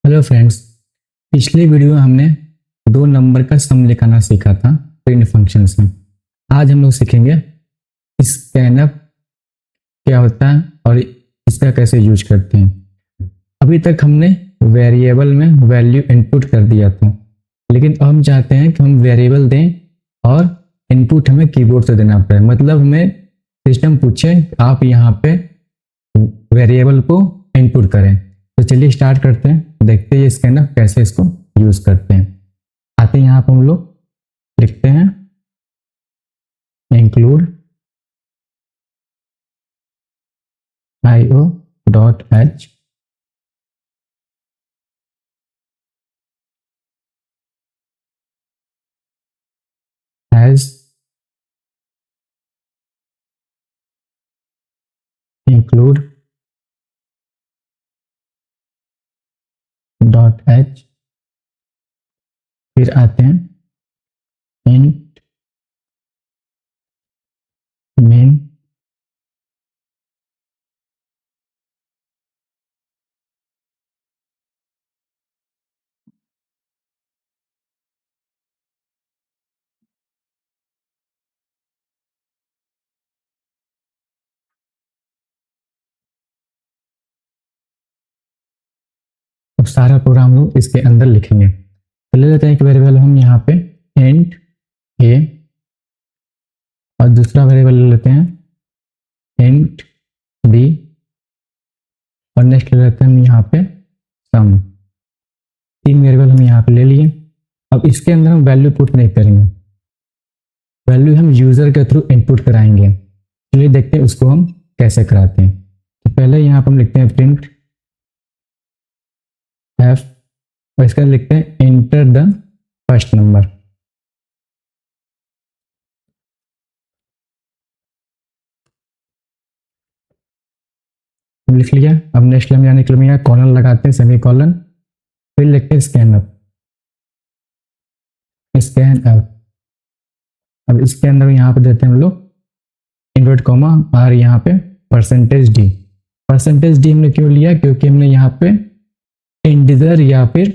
Hello friends, पिछले video में हमने दो नंबर का सम निकालना सीखा था प्रिंट फंक्शंस में। आज हम लोग सीखेंगे स्कैनफ क्या होता है और इसका कैसे यूज करते हैं। अभी तक हमने वेरिएबल में वैल्यू इनपुट कर दिया था, लेकिन अब हम चाहते हैं कि हम वेरिएबल दें और इनपुट हमें कीबोर्ड से देना पड़े। मतलब हमें सिस्टम पूछे आप यहाँ पे वेरिएबल को इनपुट करें। तो चलिए स्टार्ट करते हैं, देखते हैं स्कैनफ कैसे इसको यूज करते हैं। आते हैं यहाँ पर हम लोग लिखते हैं include io.h as include .h। फिर आते हैं int main अब सारा प्रोग्राम लोग इसके अंदर लिखेंगे। तो ले लेते हैं एक वेरिएबल हम यहाँ पे int a और दूसरा वेरिएबल ले लेते हैं int b और नेक्स्ट ले लेते हैं हम यहाँ पे सम। तीन वेरिएबल हम यहाँ पे ले लिए। अब इसके अंदर हम वैल्यू पुट नहीं करेंगे, वैल्यू हम यूजर के थ्रू इनपुट कराएंगे। चलिए देखते हैं उसको हम कैसे कराते हैं। तो पहले यहाँ पर हम लिखते हैं प्रिंट f और इसका लिखते हैं इंटर द फर्स्ट नंबर। लिख लिया। अब नेक्स्ट लाइन जाने के लिए यहाँ कॉलन लगाते हैं, सेमी कॉलन, फिर लिखते हैं स्कैन अप। अब इसके अंदर यहाँ पे देते हैं हम लोग इनवर्ट कॉमा और यहाँ पे परसेंटेज डी। परसेंटेज डी हमने क्यों लिया? क्योंकि हमने यहाँ पे इंटीजर या फिर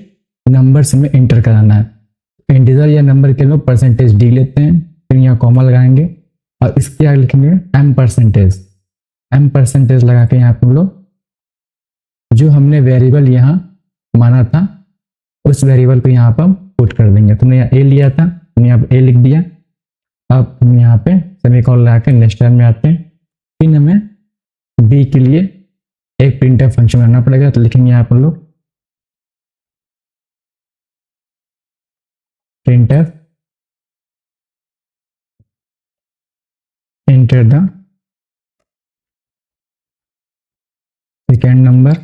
नंबर्स में इंटर कराना है। इंटीजर या नंबर के लोग परसेंटेज डी लेते हैं, फिर यहाँ कॉमा लगाएंगे और इसके आगे लिखेंगे एम परसेंटेज लगा के यहाँ पे हम लोग जो हमने वेरिएबल यहाँ माना था उस वेरिएबल को यहाँ पर हम पुट कर देंगे। तुमने यहाँ ए लिया था, हमने यहाँ पे ए लिख दिया। अब हम यहाँ पे सेमीकोलन लगा के नेक्स्ट लाइन में आते हैं। फिर हमें बी के लिए एक प्रिंटफ फंक्शन बनाना पड़ेगा। तो लिखेंगे यहाँ पर लोग printf enter the second number,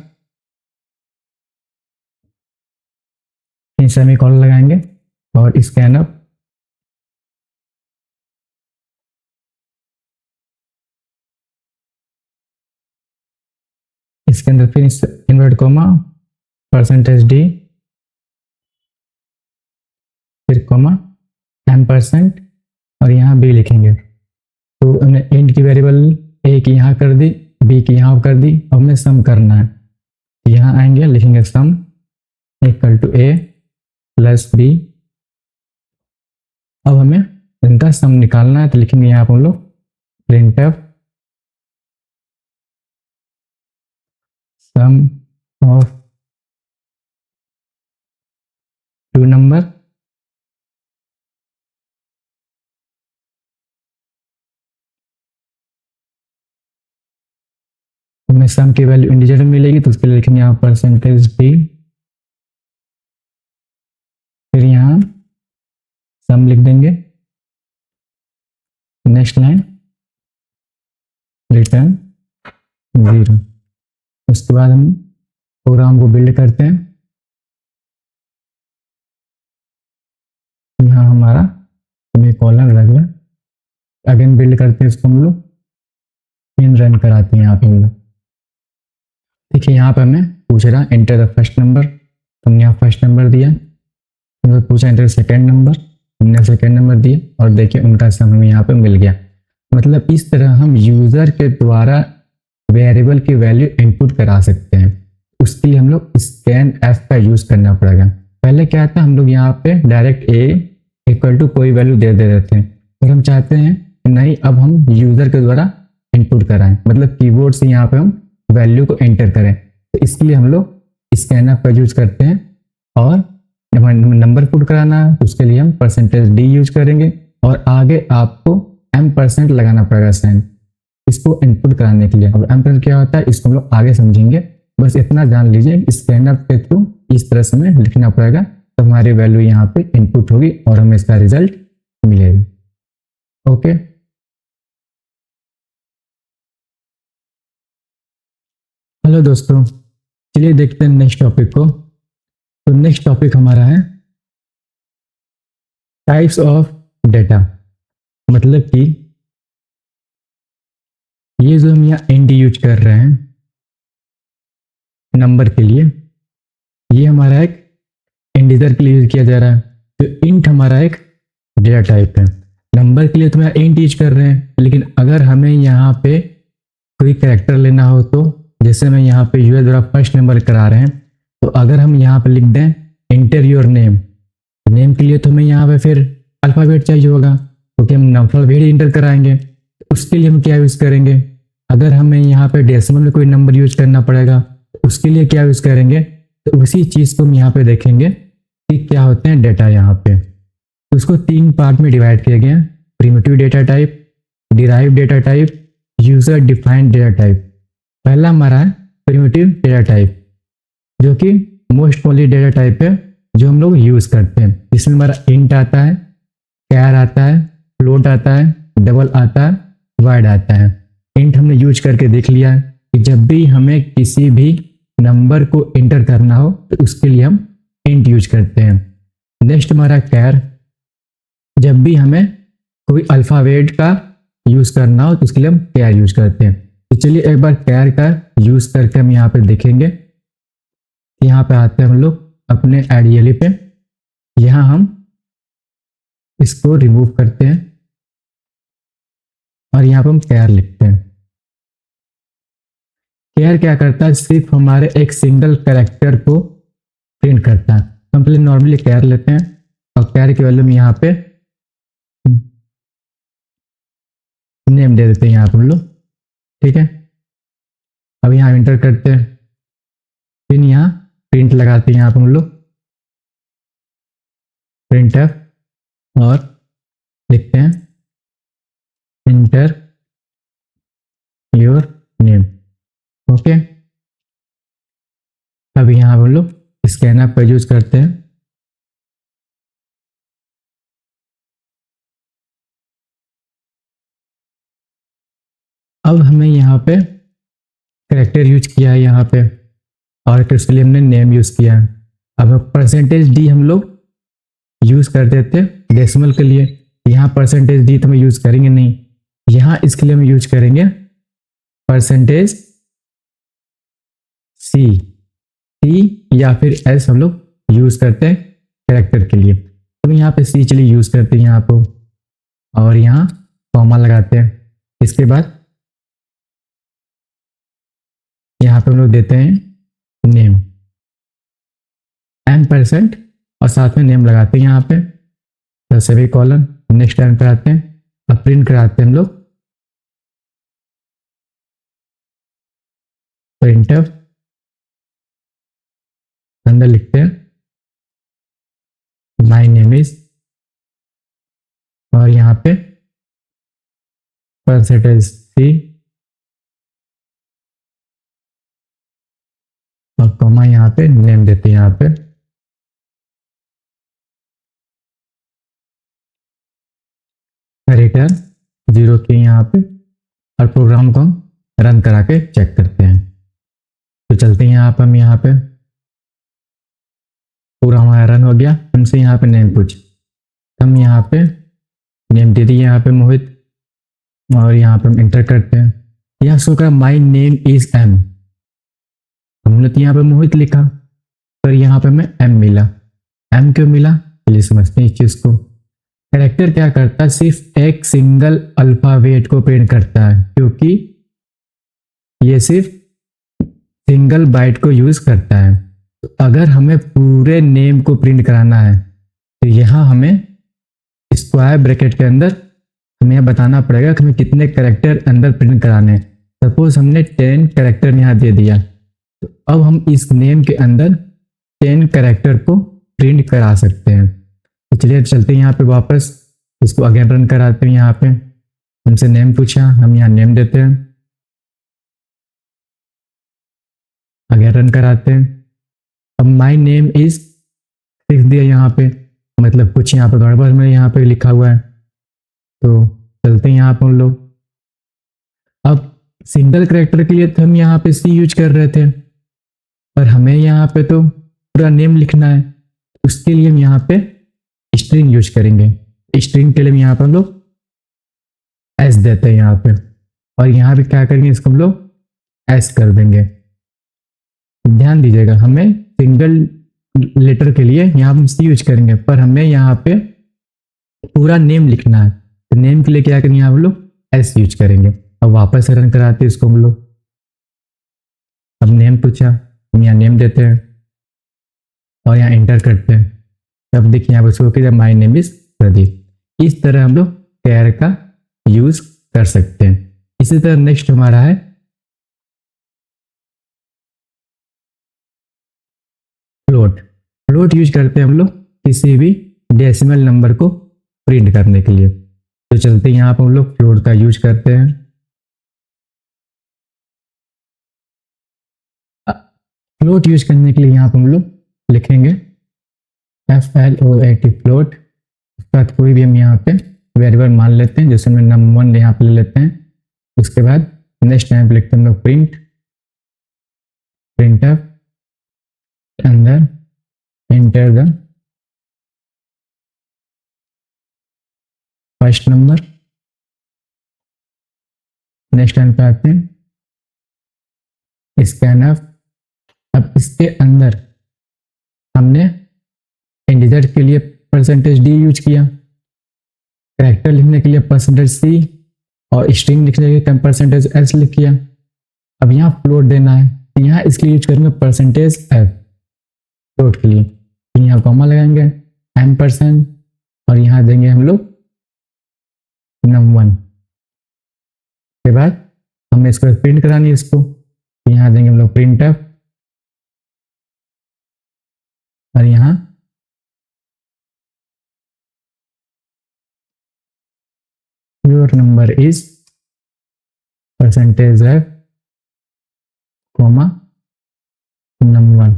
semicolon लगाएंगे और स्कैन अप। इसके अंदर फिर इनवर्ट कॉमा परसेंटेज डी फिर कॉमा M% और यहाँ बी लिखेंगे। तो हमने इंट की वेरिएबल ए की यहाँ कर दी, बी की यहाँ कर दी। अब हमें सम करना है। यहाँ आएंगे, लिखेंगे sum equal to A plus B. अब हमें इनका सम निकालना है। तो लिखेंगे यहाँ पर हम लोग printf sum of two number हमें सम की वैल्यू इंटीजर में मिलेगी, तो उसके लिए लिखेंगे यहाँ परसेंटेज डी, फिर यहाँ सम लिख देंगे। Next line return 0। उसके बाद हम प्रोग्राम को बिल्ड करते हैं। यहाँ हमारा सेमीकोलन लग गया। अगेन बिल्ड करते हैं इसको हम लोग, इन रन कराते हैं यहाँ पे हम लोग। देखिए यहाँ पे हमें पूछ रहा है एंटर द फर्स्ट नंबर, तो हमने यहाँ फर्स्ट नंबर दिया। हमने पूछा एंटर सेकेंड नंबर, हमने सेकेंड नंबर दिया और देखिए उनका सम हमें यहाँ पे मिल गया। मतलब इस तरह हम यूजर के द्वारा वेरिएबल की वैल्यू इनपुट करा सकते हैं। उसके उसके लिए हम लोग स्कैन एफ का यूज करना पड़ेगा। पहले क्या था, हम लोग यहाँ पे डायरेक्ट ए इक्वल टू कोई वैल्यू दे देते थे, और हम चाहते हैं नहीं, अब हम यूजर के द्वारा इनपुट कराएं, मतलब कीबोर्ड से यहाँ पे हम वैल्यू को एंटर करें। तो इसके लिए हम लोग स्कैन एफ का यूज करते हैं। और जब नंबर पुट कराना है तो उसके लिए हम %d यूज करेंगे, और आगे आपको m% लगाना पड़ेगा साइन, इसको इनपुट कराने के लिए। अब m% क्या होता है इसको हम लोग आगे समझेंगे, बस इतना जान लीजिए स्कैन एफ के थ्रू इस तरह से हमें लिखना पड़ेगा, तो हमारी वैल्यू यहाँ पे इनपुट होगी और हमें इसका रिजल्ट मिलेगा। ओके, हेलो दोस्तों, चलिए देखते हैं नेक्स्ट टॉपिक को। तो नेक्स्ट टॉपिक हमारा है टाइप्स ऑफ डेटा, मतलब कि ये जो हम यहाँ इंट यूज कर रहे हैं नंबर के लिए, ये हमारा एक इंटीजर के लिए यूज किया जा रहा है। तो इंट हमारा एक डेटा टाइप है। नंबर के लिए तो मैं इंट यूज कर रहे हैं, लेकिन अगर हमें यहाँ पे कोई कैरेक्टर लेना हो, तो जैसे मैं यहाँ पे यूजर द्वारा फर्स्ट नंबर करा रहे हैं, तो अगर हम यहाँ पे लिख दें इंटर योर नेम, नेम के लिए तो हमें यहाँ पे फिर अल्फाबेट चाहिए होगा, क्योंकि हम अल्फाबेट इंटर कराएंगे। तो उसके लिए हम क्या यूज करेंगे, अगर हमें यहाँ पे डेसिमल में कोई नंबर यूज करना पड़ेगा, तो उसके लिए क्या यूज करेंगे, तो उसी चीज को हम यहाँ पे देखेंगे कि क्या होते हैं डेटा यहाँ पे। तो उसको 3 पार्ट में डिवाइड किया गया, primitive data type, derive data type, user defined data type. पहला हमारा है प्रिमिटिव डेटा टाइप, जो कि मोस्ट कॉमनली डेटा टाइप है जो हम लोग यूज करते हैं। इसमें हमारा इंट आता है, कैर आता है, फ्लोट आता है, डबल आता है, वाइड आता है। इंट हमने यूज करके देख लिया है कि जब भी हमें किसी भी नंबर को एंटर करना हो तो उसके लिए हम इंट यूज करते हैं। नेक्स्ट हमारा कैर, जब भी हमें कोई अल्फाबेट का यूज करना हो तो उसके लिए हम कैर यूज करते हैं। तो चलिए एक बार कैर का यूज करके हम यहाँ पे देखेंगे। यहाँ पे आते हैं हम लोग अपने आइडियली पे, यहाँ हम इसको रिमूव करते हैं और यहाँ पे हम कैर लिखते हैं। कैर क्या करता है, सिर्फ हमारे एक सिंगल कैरेक्टर को प्रिंट करता है। हम पहले नॉर्मली कैर लेते हैं और कैर की वैल्यू में यहाँ पे नेम दे देते हैं यहाँ पे हम लोग, ठीक है। अब यहाँ एंटर करते हैं, फिर यहाँ प्रिंट लगाते हैं यहाँ पे हम लोग प्रिंट एफ और लिखते हैं इंटर योर नेम। ओके, अब यहाँ हम लोग स्कैन एफ का यूज करते हैं। अब हमें यहाँ पे कैरेक्टर यूज किया है यहाँ पे, और इसके लिए हमने नेम यूज किया है। अब %d हम लोग यूज करते थे डेसिमल के लिए, यहाँ %d तो हम यूज करेंगे नहीं, यहाँ इसके लिए हम यूज करेंगे %c या फिर s हम लोग यूज करते हैं कैरेक्टर के लिए। तो यहाँ पे c चलिए यूज करते हैं यहाँ पे, और यहाँ कॉमा लगाते हैं। इसके बाद यहाँ पे हम लोग देते हैं नेम %, और साथ में नेम लगाते हैं यहाँ पे सभी कॉलम। नेक्स्ट टाइम पे आते हैं और प्रिंट कराते हैं हम लोग प्रिंटफ, अंदर लिखते हैं माय नेम इज, और यहाँ पे %c और कॉमा यहाँ पे नेम देते हैं यहाँ पे। रिटर्न 0 के यहाँ पे, और प्रोग्राम को हम रन करा के चेक करते हैं। तो चलते हैं यहाँ पे, हम यहाँ पे पूरा हमारा रन हो गया। हमसे यहाँ पे नेम पूछ, हम यहाँ पे नेम दे दिए यहाँ पे मोहित, और यहाँ पे हम एंटर करते हैं। यहाँ शो कर माई नेम इज एम, हमने तो यहाँ पे मोहित लिखा, पर यहाँ पे हमें एम मिला। एम क्यों मिला, चलिए समझते हैं इस चीज को। कैरेक्टर क्या करता है, सिर्फ एक सिंगल अल्फाबेट को प्रिंट करता है, क्योंकि ये सिर्फ सिंगल बाइट को यूज करता है। तो अगर हमें पूरे नेम को प्रिंट कराना है तो यहाँ हमें स्क्वायर ब्रैकेट के अंदर हमें यह बताना पड़ेगा कि हमें कितने कैरेक्टर अंदर प्रिंट कराने हैं। सपोज हमने 10 कैरेक्टर यहाँ दे दिया, तो अब हम इस नेम के अंदर 10 कैरेक्टर को प्रिंट करा सकते हैं। तो चलिए चलते हैं यहाँ पे वापस, इसको अगेन रन कराते हैं। यहाँ पे हमसे नेम पूछा, हम यहाँ नेम देते हैं, अगेन रन कराते हैं। अब माई नेम इज लिख दिया यहाँ पे, मतलब कुछ यहाँ पे गड़बड़ में यहाँ पे लिखा हुआ है। तो चलते हैं यहाँ पे हम लोग। अब सिंगल कैरेक्टर के लिए तो हम यहाँ पे सी यूज कर रहे थे, पर हमें यहाँ पे तो पूरा नेम लिखना है। उसके लिए हम यहाँ पे स्ट्रिंग यूज करेंगे। स्ट्रिंग के लिए यहाँ पे हम लोग एस देते हैं यहाँ पे, और यहाँ पे क्या करेंगे, इसको हम लोग एस कर देंगे। ध्यान दीजिएगा, हमें सिंगल लेटर के लिए यहाँ हम सी यूज करेंगे, पर हमें यहाँ पे पूरा नेम लिखना है। तो नेम के लिए क्या करेंगे, हम लोग एस यूज करेंगे। अब वापस रन कराते हैं इसको हम लोग। अब नेम पूछा, हम यहाँ नेम देते हैं और यहाँ एंटर करते हैं। तब देखिए यहाँ पर शो किया माई नेम इज प्रदीप। इस तरह हम लोग कैर का यूज कर सकते हैं। इसी तरह नेक्स्ट हमारा है फ्लोट। फ्लोट यूज करते हैं हम लोग किसी भी डेसिमल नंबर को प्रिंट करने के लिए। तो चलते हैं यहाँ पर हम लोग फ्लोट का यूज करते हैं। फ्लोट यूज करने के लिए यहाँ पर हम लोग लिखेंगे FLOAT फ्लोट। उसके बाद कोई भी हम यहाँ पे वेरिएबल मान लेते हैं, जैसे मैं num1 यहाँ पे ले लेते हैं। उसके बाद नेक्स्ट टाइम लिखते हैं हम लोग प्रिंटफ अंदर enter the first number. Next time पे आते हैं स्कैनफ। अब इसके अंदर हमने इंटीजर के लिए %d यूज किया, कैरेक्टर लिखने के लिए %c और स्ट्रिंग लिखने के लिए %s लिख किया। अब यहाँ फ्लोट देना है, तो यहाँ इसके लिए यूज करेंगे %f फ्लोट के लिए। तो यहाँ कॉमा लगाएंगे %, और यहाँ देंगे हम लोग num1। के बाद हमें इसको प्रिंट करानी है इसको, तो यहाँ देंगे हम लोग printf, और यहाँ your number is %f, num1,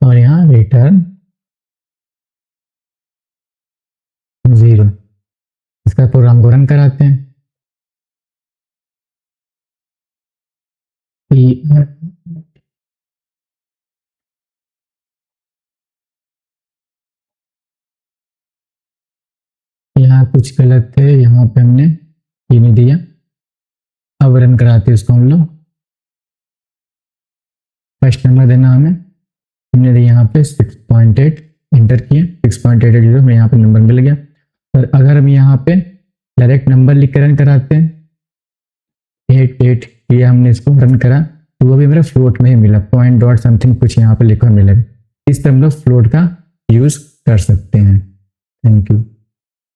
और यहाँ रिटर्न 0। इसका प्रोग्राम को रन कराते हैं। यहाँ कुछ गलत है, यहाँ पे हमने ये नहीं दिया। अब रन कराते हैं इसको हम लोग। फर्स्ट नंबर देना हमें, हमने यहाँ पे 6.8 एंटर किया, 6.880 में यहाँ पे नंबर मिल गया। और अगर हम यहाँ पे डायरेक्ट नंबर लिख कर रन कराते हैं 88, ये हमने इसको रन करा तो वो भी मेरा फ्लोट में ही मिला, पॉइंट डॉट समथिंग कुछ यहाँ पे लिखा मिलेगा। इस तरह हम लोग फ्लोट का यूज कर सकते हैं। Thank you.